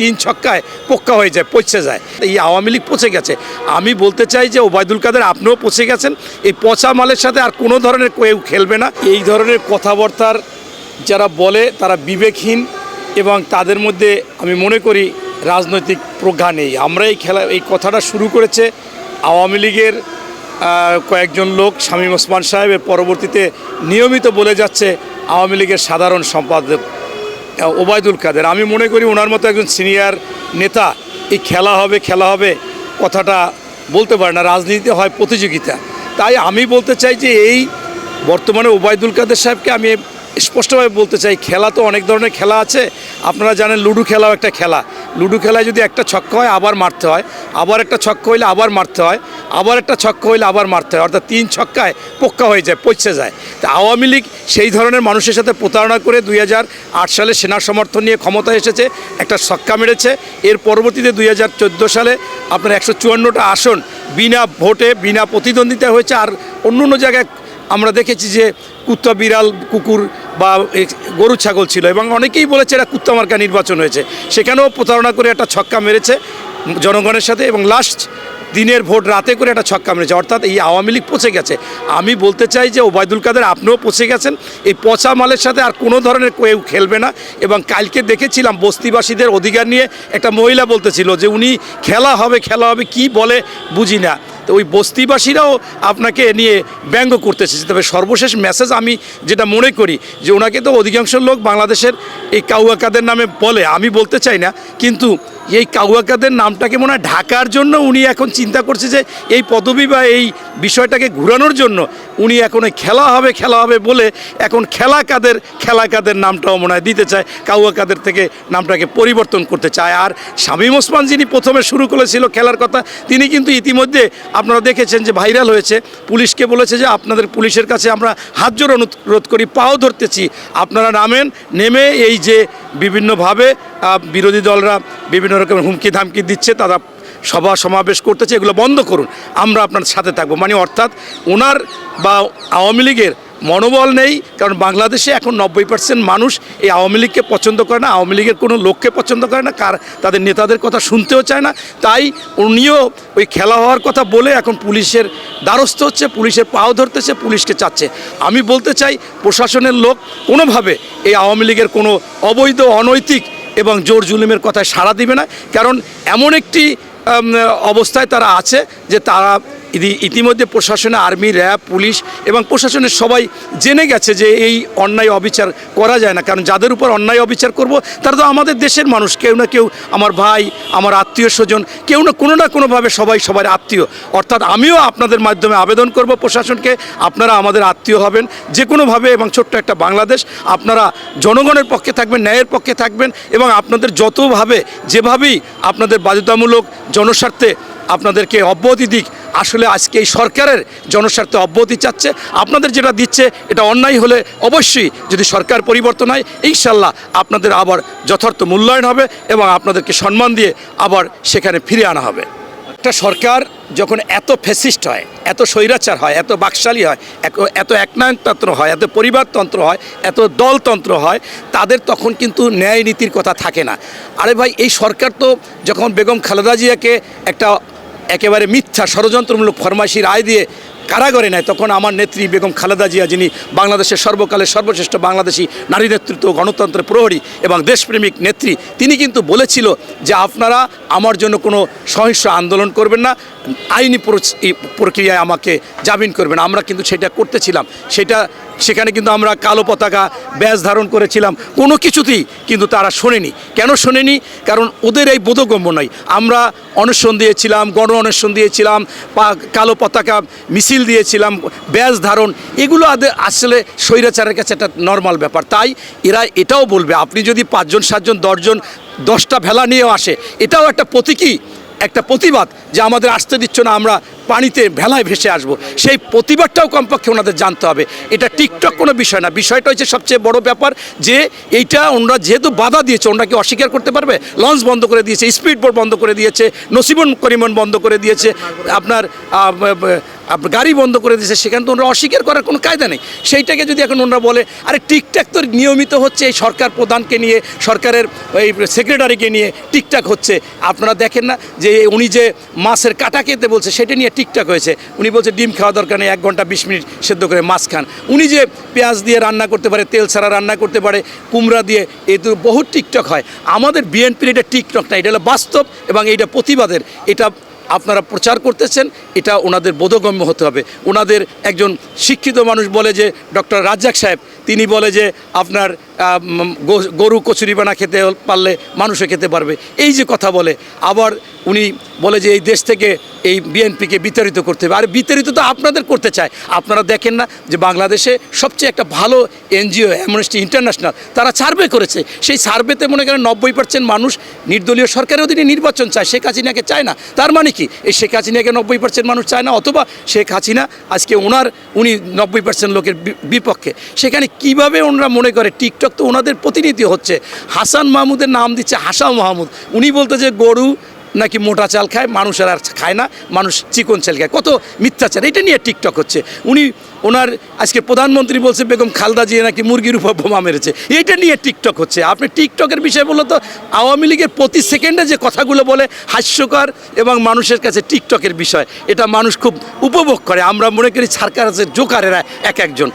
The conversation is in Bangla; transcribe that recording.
তিন ছক্কায় পক্কা হয়ে যায়, পচে যায়। এই আওয়ামী লীগ পচে গেছে। আমি বলতে চাই যে ওবায়দুল কাদের আপনিও পচে গেছেন। এই পচা মালের সাথে আর কোনো ধরনের কেউ খেলবে না। এই ধরনের কথাবার্তার যারা বলে তারা বিবেকহীন এবং তাদের মধ্যে আমি মনে করি রাজনৈতিক প্রজ্ঞা নেই। আমরা এই কথাটা শুরু করেছে আওয়ামী লীগের কয়েকজন লোক, শামীম ওসমান সাহেবের পরবর্তীতে নিয়মিত বলে যাচ্ছে আওয়ামী লীগের সাধারণ সম্পাদক ওবায়দুল কাদের। আমি মনে করি ওনার মতো একজন সিনিয়র নেতা এই খেলা হবে কথাটা বলতে পারে না। রাজনীতিতে হয় প্রতিযোগিতা। তাই আমি বলতে চাই যে এই বর্তমানে ওবায়দুল কাদের সাহেবকে আমি স্পষ্টভাবে বলতে চাই, খেলা তো অনেক ধরনের খেলা আছে। আপনারা জানেন লুডো খেলাও একটা খেলা। লুডো খেলায় যদি একটা ছক্কা হয় আবার মারতে হয়, আবার একটা ছক্কা হইলে আবার মারতে হয়, আবার একটা ছক্কা হইলে আবার মারতে হয়, অর্থাৎ তিন ছক্কায় পক্কা হয়ে যায়, পচে যায়। তা আওয়ামী লীগ সেই ধরনের মানুষের সাথে প্রতারণা করে 2008 সালে সেনা সমর্থন নিয়ে ক্ষমতায় এসেছে, একটা ছক্কা মেরেছে। এর পরবর্তীতে 2014 সালে আপনার 154টা আসন বিনা ভোটে বিনা প্রতিদ্বন্দ্বিতা হয়েছে। আর অন্য জায়গায় আমরা দেখেছি যে কুত্তা, বিড়াল, কুকুর বা গরু ছাগল ছিল এবং অনেকেই বলেছে এটা কুত্তা মার্কা নির্বাচন হয়েছে। সেখানেও প্রতারণা করে একটা ছক্কা মেরেছে জনগণের সাথে এবং লাস্ট দিনের ভোট রাতে করে একটা ছক্কা মেরেছে। অর্থাৎ এই আওয়ামী লীগ পচে গেছে। আমি বলতে চাই যে ওবায়দুল কাদের আপনিও পচে গেছেন। এই পচা মালের সাথে আর কোনো ধরনের কেউ খেলবে না। এবং কালকে দেখেছিলাম বস্তিবাসীদের অধিকার নিয়ে একটা মহিলা বলতেছিল যে উনি খেলা হবে কি বলে বুঝি না। তো ওই বস্তিবাসীরাও আপনাকে নিয়ে ব্যঙ্গ করতেছে। তবে সর্বশেষ মেসেজ আমি যেটা মনে করি যে ওনাকে তো অধিকাংশ লোক বাংলাদেশের এই কাউয়া কাদের নামে বলে, আমি বলতে চাই না, কিন্তু এই কাউয়া কাদের নামটাকে মনে হয় ঢাকার জন্য উনি এখন চিন্তা করছে যে এই পদবি বা এই বিষয়টাকে ঘুরানোর জন্য উনি এখন এই খেলা হবে বলে এখন খেলা কাদের নামটাও মনে হয় দিতে চায়, কাউয়া কাদের থেকে নামটাকে পরিবর্তন করতে চায়। আর শামীম ওসমান যিনি প্রথমে শুরু করেছিল খেলার কথা, তিনি কিন্তু ইতিমধ্যে আপনারা দেখেছেন যে ভাইরাল হয়েছে। পুলিশকে বলেছে যে আপনাদের পুলিশের কাছে আমরা হাত জোড় অনুরোধ করি, পাও ধরতেছি, আপনারা নেমে এই যে বিভিন্নভাবে বিরোধী দলরা বিভিন্ন রকমের হুমকি ধামকি দিচ্ছে, তারা সভা সমাবেশ করতেছে, এগুলো বন্ধ করুন, আমরা আপনার সাথে থাকবো। মানে অর্থাৎ ওনার বা আওয়ামী লীগের মনোবল নেই। কারণ বাংলাদেশে এখন 90% মানুষ এই আওয়ামী লীগকে পছন্দ করে না, আওয়ামী লীগের কোনো লোককে পছন্দ করে না, তাদের নেতাদের কথা শুনতেও চায় না। তাই উনিও ওই খেলা হওয়ার কথা বলে এখন পুলিশের দ্বারস্থ হচ্ছে, পুলিশের পাও ধরতেছে, পুলিশকে চাচ্ছে। আমি বলতে চাই প্রশাসনের লোক কোনোভাবে এই আওয়ামী লীগের কোনো অবৈধ, অনৈতিক এবং জোর জুলুমের কথায় সাড়া দিবে না। কারণ এমন একটি অবস্থায় তারা আছে যে তারা ইতিমধ্যে প্রশাসনে আর্মি, র্যাব, পুলিশ এবং প্রশাসনের সবাই জেনে গেছে যে এই অন্যায় অবিচার করা যায় না। কারণ যাদের উপর অন্যায় অবিচার করব তারা তো আমাদের দেশের মানুষ, কেউ না কেউ আমার ভাই, আমার আত্মীয় স্বজন, কেউ না কোনোভাবে সবাই সবার আত্মীয়। অর্থাৎ আমিও আপনাদের মাধ্যমে আবেদন করব প্রশাসনকে, আপনারা আমাদের আত্মীয় হবেন যে কোনোভাবে, এবং ছোট্ট একটা বাংলাদেশ, আপনারা জনগণের পক্ষে থাকবেন, ন্যায়ের পক্ষে থাকবেন এবং আপনাদের যেভাবেই আপনাদের বাধ্যতামূলক জনস্বার্থে আপনাদেরকে অব্যাহতি দিক। আসলে আজকে এই সরকারের জনস্বার্থে অব্যাহতি চাচ্ছে, আপনাদের যেটা দিচ্ছে এটা অন্যায় হলে অবশ্যই যদি সরকার পরিবর্তন হয় ইনশাল্লাহ আপনাদের আবার যথার্থ মূল্যায়ন হবে এবং আপনাদেরকে সম্মান দিয়ে আবার সেখানে ফিরে আনা হবে। একটা সরকার যখন এত ফ্যাসিস্ট হয়, এত স্বৈরাচার হয়, এত বাকশালী হয়, এত একনায়কতন্ত্র হয়, এত পরিবারতন্ত্র হয়, এত দলতন্ত্র হয়, তাদের তখন কিন্তু ন্যায় নীতির কথা থাকে না। আরে ভাই, এই সরকার তো যখন বেগম খালেদা জিয়াকে একটা একেবারে মিথ্যা ষড়যন্ত্রমূলক ফরমাইশি রায় দিয়ে কারাগারে নেয়, তখন আমার নেত্রী বেগম খালেদা জিয়া, যিনি বাংলাদেশের সর্বকালের সর্বশ্রেষ্ঠ বাংলাদেশি নারী নেতৃত্ব, গণতন্ত্রের প্রহরী এবং দেশপ্রেমিক নেত্রী, তিনি কিন্তু বলেছিল যে আপনারা আমার জন্য কোনো সহিংস আন্দোলন করবেন না, আইনি প্রক্রিয়ায় আমাকে জামিন করবেন। আমরা কিন্তু সেটা করতেছিলাম, সেখানে কিন্তু আমরা কালো পতাকা ব্যাজ ধারণ করেছিলাম, কোনো কিছুতেই কিন্তু তারা শোনেনি। কেন শোনেনি? কারণ ওদের এই বোধগম্য নয়। আমরা অনশন দিয়েছিলাম, গণ অনশন দিয়েছিলাম, কালো পতাকা মিছিল দিয়েছিলাম, ব্যাজ ধারণ, এগুলো আসলে স্বৈরাচারের কাছে একটা নর্মাল ব্যাপার। তাই এরা এটাও বলবে, আপনি যদি 5 জন 7 জন 10 জন 10টা ভেলা নিয়েও আসে, এটাও একটা প্রতীকী, একটা প্রতিবাদ যে আমাদের আসতে দিচ্ছ না, আমরা পানিতে ভেলায় ভেসে আসবো। সেই প্রতিবাদটাও কমপক্ষে ওনাদের জানতে হবে। এটা টিকটক কোনো বিষয় না, বিষয়টা হচ্ছে সবচেয়ে বড় ব্যাপার যে এইটা ওনারা যেহেতু বাধা দিয়েছে, ওনারা কি অস্বীকার করতে পারবে? লঞ্চ বন্ধ করে দিয়েছে, স্পিড বোট বন্ধ করে দিয়েছে, নসিবন করিমন বন্ধ করে দিয়েছে, আপনার গাড়ি বন্ধ করে দিয়েছে, সেখানে তো ওনারা অস্বীকার করার কোনো কায়দা নেই। সেইটাকে যদি এখন ওনারা বলে আরে টিকটাক তো নিয়মিত হচ্ছে, এই সরকার প্রধানকে নিয়ে, সরকারের এই সেক্রেটারিকে নিয়ে টিকটাক হচ্ছে। আপনারা দেখেন না যে উনি যে মাছের কাটা খেতে বলছে সেটা নিয়ে টিকটাক হয়েছে। উনি বলছে ডিম খাওয়া দরকার নেই, 1 ঘন্টা 20 মিনিট সেদ্ধ করে মাছ খান। উনি যে পেঁয়াজ দিয়ে রান্না করতে পারে, তেল ছাড়া রান্না করতে পারে, কুমড়া দিয়ে, এই তো বহু টিকটক হয়। আমাদের বিএনপির এটা টিকটক না, এটা হলো বাস্তব এবং এইটা প্রতিবাদের। এটা আপনারা প্রচার করতেছেন, এটা ওনাদের বোধগম্য হতে হবে। ওনাদের একজন শিক্ষিত মানুষ বলে যে ডক্টর রাজ্জাক সাহেব, তিনি বলে যে আপনার গরু কচুরি বানা খেতে পারলে মানুষে খেতে পারবে, এই যে কথা বলে। আবার উনি বলে যে এই দেশ থেকে এই বিএনপিকে বিতাড়িত করতে হবে। আর বিতাড়িত তো আপনাদের করতে চায়। আপনারা দেখেন না যে বাংলাদেশে সবচেয়ে একটা ভালো এনজিও অ্যামনেস্টি ইন্টারন্যাশনাল তারা সার্ভে করেছে। সেই সার্ভেতে মনে করেন 90% মানুষ নির্দলীয় সরকারের অধীনে নির্বাচন চায়, শেখ হাসিনাকে চায় না। তার মানে কি এই শেখ হাসিনাকে 90% মানুষ চায় না, অথবা শেখ হাসিনা আজকে উনি 90% লোকের বিপক্ষে। সেখানে কিভাবে ওনারা মনে করে টিকটক তো ওনাদের প্রতিনিধি হচ্ছে। হাসান মাহমুদের নাম দিচ্ছে হাসা মাহমুদ, উনি বলতে যে গরু নাকি মোটা চাল খায়, মানুষের আর খায় না, মানুষ চিকন চাল খায়। কত মিথ্যাচার, এটা নিয়ে টিকটক হচ্ছে। ওনার আজকে প্রধানমন্ত্রী বলছে বেগম খালেদা জিয়া নাকি মুরগির উপর বোমা মেরেছে, এটা নিয়ে টিকটক হচ্ছে। আপনি টিকটকের বিষয় বললো তো আওয়ামী লীগের প্রতি সেকেন্ডে যে কথাগুলো বলে হাস্যকর এবং মানুষের কাছে টিকটকের বিষয়, এটা মানুষ খুব উপভোগ করে। আমরা মনে করি সরকারের জোকারেরা এক একজন।